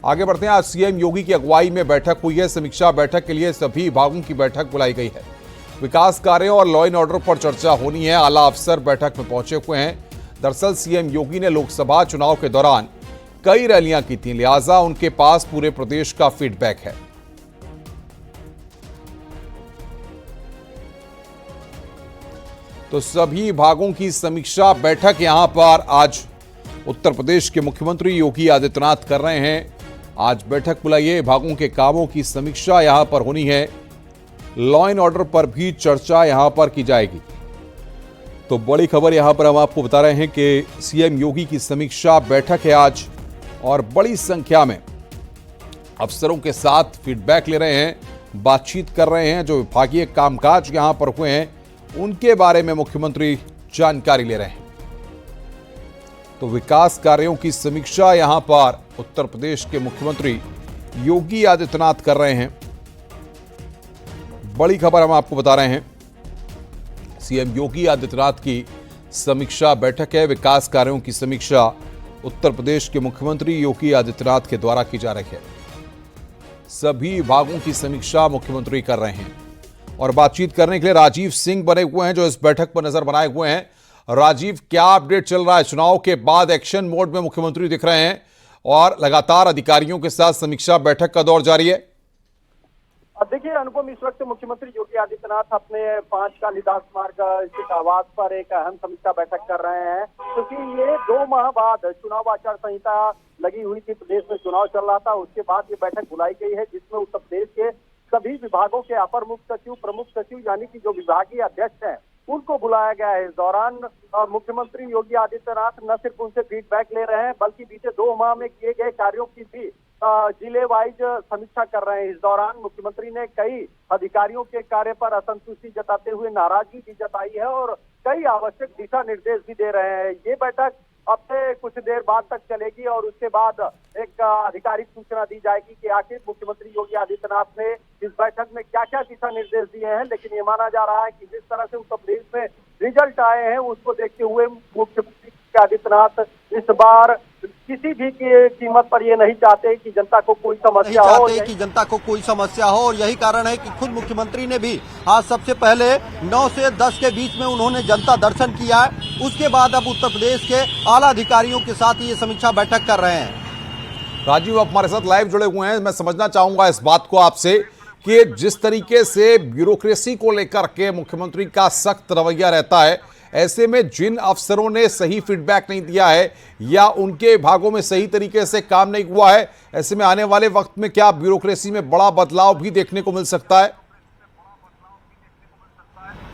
आगे बढ़ते हैं। आज सीएम योगी की अगुवाई में बैठक हुई है। समीक्षा बैठक के लिए सभी विभागों की बैठक बुलाई गई है। विकास कार्यों और लॉ एंड ऑर्डर पर चर्चा होनी है। आला अफसर बैठक में पहुंचे हुए हैं। दरअसल सीएम योगी ने लोकसभा चुनाव के दौरान कई रैलियां की थी, लिहाजा उनके पास पूरे प्रदेश का फीडबैक है। तो सभी विभागों की समीक्षा बैठक यहां पर आज उत्तर प्रदेश के मुख्यमंत्री योगी आदित्यनाथ कर रहे हैं। आज बैठक बुलाई है। विभागों के कामों की समीक्षा यहां पर होनी है। लॉ एंड ऑर्डर पर भी चर्चा यहां पर की जाएगी। तो बड़ी खबर यहां पर हम आपको बता रहे हैं कि सीएम योगी की समीक्षा बैठक है आज, और बड़ी संख्या में अफसरों के साथ फीडबैक ले रहे हैं, बातचीत कर रहे हैं। जो विभागीय कामकाज यहां पर हुए हैं उनके बारे में मुख्यमंत्री जानकारी ले रहे हैं। तो विकास कार्यों की समीक्षा यहां पर उत्तर प्रदेश के मुख्यमंत्री योगी आदित्यनाथ कर रहे हैं। बड़ी खबर हम आपको बता रहे हैं। सीएम योगी आदित्यनाथ की समीक्षा बैठक है। विकास कार्यों की समीक्षा उत्तर प्रदेश के मुख्यमंत्री योगी आदित्यनाथ के द्वारा की जा रही है। सभी विभागों की समीक्षा मुख्यमंत्री कर रहे हैं, और बातचीत करने के लिए राजीव सिंह बने हुए हैं जो इस बैठक पर नजर बनाए हुए हैं। राजीव, क्या अपडेट चल रहा है? चुनाव के बाद एक्शन मोड में मुख्यमंत्री दिख रहे हैं और लगातार अधिकारियों के साथ समीक्षा बैठक का दौर जारी है। अब देखिए अनुपम, इस वक्त मुख्यमंत्री योगी आदित्यनाथ अपने 5 कालिदास मार्ग स्थित आवास पर एक अहम समीक्षा बैठक कर रहे हैं, क्योंकि ये 2 माह बाद चुनाव आचार संहिता लगी हुई थी। प्रदेश में चुनाव चल रहा था, उसके बाद ये बैठक बुलाई गई है, जिसमें उत्तर प्रदेश के सभी विभागों के अपर मुख्य सचिव, प्रमुख सचिव यानी कि जो विभागीय अध्यक्ष हैं उनको बुलाया गया है। इस दौरान मुख्यमंत्री योगी आदित्यनाथ न सिर्फ उनसे फीडबैक ले रहे हैं, बल्कि बीते 2 माह में किए गए कार्यों की भी जिले वाइज समीक्षा कर रहे हैं। इस दौरान मुख्यमंत्री ने कई अधिकारियों के कार्य पर असंतुष्टि जताते हुए नाराजगी भी जताई है और कई आवश्यक दिशा निर्देश भी दे रहे हैं। ये बैठक अब से कुछ देर बाद तक चलेगी और उसके बाद एक आधिकारिक सूचना दी जाएगी कि आखिर मुख्यमंत्री योगी आदित्यनाथ ने इस बैठक में क्या क्या दिशा निर्देश दिए हैं। लेकिन ये माना जा रहा है कि जिस तरह से उत्तर प्रदेश में रिजल्ट आए हैं उसको देखते हुए मुख्यमंत्री योगी आदित्यनाथ इस बार किसी भी कीमत पर ये नहीं चाहते कि जनता को कोई समस्या हो, और यही कारण है कि खुद मुख्यमंत्री ने भी आज सबसे पहले 9 से 10 के बीच में उन्होंने जनता दर्शन किया है। उसके बाद अब उत्तर प्रदेश के आला अधिकारियों के साथ ये समीक्षा बैठक कर रहे हैं। राजीव, आप हमारे साथ लाइव जुड़े हुए हैं। मैं समझना चाहूंगा इस बात को आपसे कि जिस तरीके से ब्यूरोक्रेसी को लेकर के मुख्यमंत्री का सख्त रवैया रहता है, ऐसे में जिन अफसरों ने सही फीडबैक नहीं दिया है या उनके विभागों में सही तरीके से काम नहीं हुआ है, ऐसे में आने वाले वक्त में क्या ब्यूरोक्रेसी में बड़ा बदलाव भी देखने को मिल सकता है?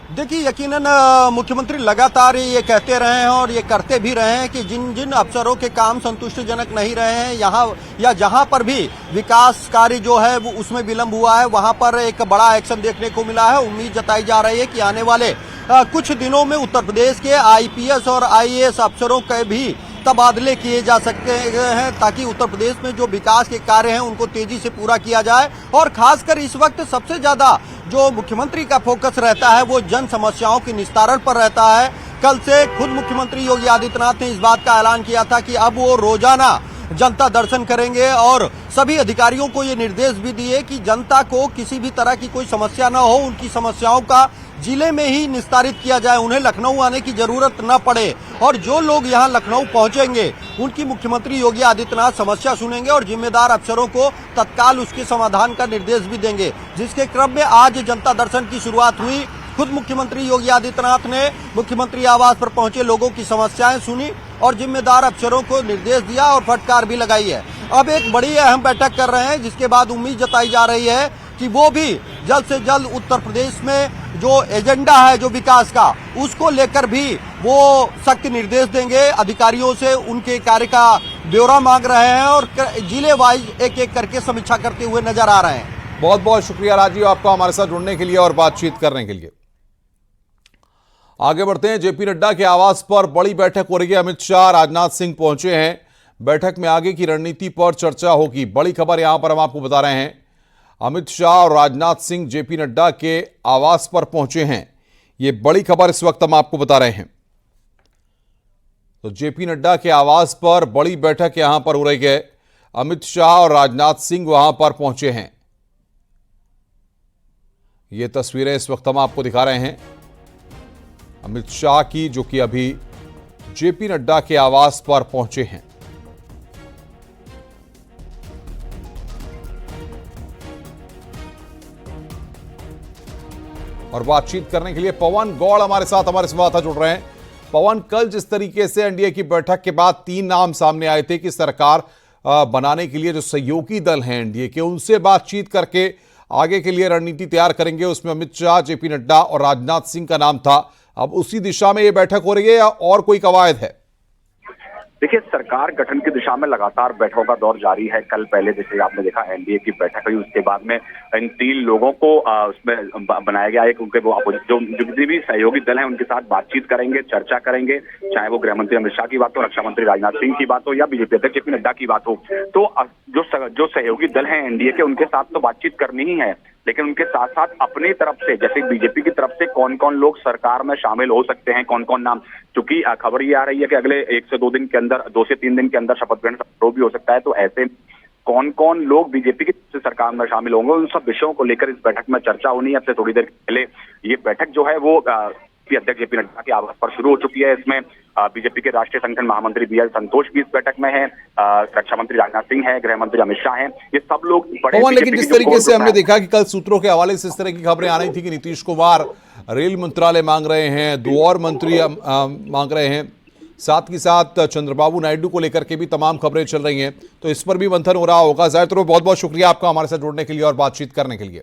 देखिए, यकीनन मुख्यमंत्री लगातार ये कहते रहे हैं और ये करते भी रहे हैं कि जिन जिन अफसरों के काम संतुष्टिजनक नहीं रहे हैं, यहाँ या जहाँ पर भी विकास कार्य जो है वो उसमें विलंब हुआ है, वहाँ पर एक बड़ा एक्शन देखने को मिला है। उम्मीद जताई जा रही है कि आने वाले कुछ दिनों में उत्तर प्रदेश के आईपीएस और आईएएस अफसरों के भी तबादले किए जा सकते हैं, ताकि उत्तर प्रदेश में जो विकास के कार्य हैं उनको तेजी से पूरा किया जाए। और खासकर इस वक्त सबसे ज्यादा जो मुख्यमंत्री का फोकस रहता है वो जन समस्याओं के निस्तारण पर रहता है। कल से खुद मुख्यमंत्री योगी आदित्यनाथ ने इस बात का ऐलान किया था कि अब वो रोजाना जनता दर्शन करेंगे और सभी अधिकारियों को ये निर्देश भी दिए कि जनता को किसी भी तरह की कोई समस्या न हो, उनकी समस्याओं का जिले में ही निस्तारित किया जाए, उन्हें लखनऊ आने की जरूरत न पड़े। और जो लोग यहाँ लखनऊ पहुंचेंगे उनकी मुख्यमंत्री योगी आदित्यनाथ समस्या सुनेंगे और जिम्मेदार अफसरों को तत्काल उसके समाधान का निर्देश भी देंगे। जिसके क्रम में आज जनता दर्शन की शुरुआत हुई। खुद मुख्यमंत्री योगी आदित्यनाथ ने मुख्यमंत्री आवास पर पहुंचे लोगों की समस्याएं सुनी और जिम्मेदार अफसरों को निर्देश दिया और फटकार भी लगाई है। अब एक बड़ी अहम बैठक कर रहे हैं, जिसके बाद उम्मीद जताई जा रही है कि वो भी जल्द से जल्द उत्तर प्रदेश में जो एजेंडा है जो विकास का, उसको लेकर भी वो सख्त निर्देश देंगे। अधिकारियों से उनके कार्य का ब्यौरा मांग रहे हैं और जिले वाइज एक एक करके समीक्षा करते हुए नजर आ रहे हैं। बहुत बहुत शुक्रिया राजीव, आपका हमारे साथ जुड़ने के लिए और बातचीत करने के लिए। आगे बढ़ते हैं। जेपी नड्डा के आवास पर बड़ी बैठक हो रही है। अमित शाह, राजनाथ सिंह पहुंचे हैं। बैठक में आगे की रणनीति पर चर्चा होगी। बड़ी खबर यहां पर हम आपको बता रहे हैं। अमित शाह और राजनाथ सिंह जेपी नड्डा के आवास पर पहुंचे हैं। ये बड़ी खबर इस वक्त हम आपको बता रहे हैं। तो जेपी नड्डा के आवास पर बड़ी बैठक यहां पर हो रही है। अमित शाह और राजनाथ सिंह वहां पर पहुंचे हैं। ये तस्वीरें इस वक्त हम आपको दिखा रहे हैं अमित शाह की, जो कि अभी जेपी नड्डा के आवास पर पहुंचे हैं। और बातचीत करने के लिए पवन गौड़ हमारे साथ हमारे संवाददाता जुड़ रहे हैं। पवन, कल जिस तरीके से एनडीए की बैठक के बाद 3 नाम सामने आए थे कि सरकार बनाने के लिए जो सहयोगी दल हैं एनडीए के, उनसे बातचीत करके आगे के लिए रणनीति तैयार करेंगे, उसमें अमित शाह, जेपी नड्डा और राजनाथ सिंह का नाम था। अब उसी दिशा में यह बैठक हो रही है या और कोई कवायद है? देखिए, सरकार गठन की दिशा में लगातार बैठकों का दौर जारी है। कल पहले जैसे आपने देखा एनडीए की बैठक हुई, उसके बाद में इन 3 लोगों को उसमें बनाया गया है कि उनके वो जो जितने भी सहयोगी दल हैं उनके साथ बातचीत करेंगे, चर्चा करेंगे, चाहे वो गृह मंत्री अमित शाह की बात हो, रक्षा मंत्री राजनाथ सिंह की बात हो या बीजेपी अध्यक्ष जेपी नड्डा की बात हो। तो जो सहयोगी दल हैं एनडीए के, उनके साथ तो बातचीत करनी ही है, लेकिन उनके साथ साथ अपनी तरफ से जैसे बीजेपी की तरफ से कौन कौन लोग सरकार में शामिल हो सकते हैं, कौन कौन नाम, क्योंकि खबर ये आ रही है कि अगले 1 से 2 दिन के अंदर, 2 से 3 दिन के अंदर शपथ ग्रहण समारोह भी हो सकता है। तो ऐसे कौन कौन लोग बीजेपी की तरफ से सरकार में शामिल होंगे, उन सब विषयों को लेकर इस बैठक में चर्चा होनी है। अब से थोड़ी देर पहले ये बैठक जो है वो अध्यक्ष जेपी नड्डा के आवास पर शुरू हो चुकी है। इसमें बीजेपी के राष्ट्रीय संगठन महामंत्री बी एल संतोष भी इस बैठक में है, रक्षा मंत्री राजनाथ सिंह है, गृह मंत्री अमित शाह हैं, ये सब लोग बड़े। लेकिन जिस तरीके से हमने देखा कि कल सूत्रों के हवाले से इस तरह की खबरें आ रही थी कि नीतीश कुमार रेल मंत्रालय मांग रहे हैं, 2 और मंत्री मांग रहे हैं, साथ ही साथ चंद्रबाबू नायडू को लेकर के भी तमाम खबरें चल रही हैं, तो इस पर भी मंथन हो रहा होगा। जाहिर तौर पर बहुत बहुत शुक्रिया आपका हमारे साथ जुड़ने के लिए और बातचीत करने के लिए।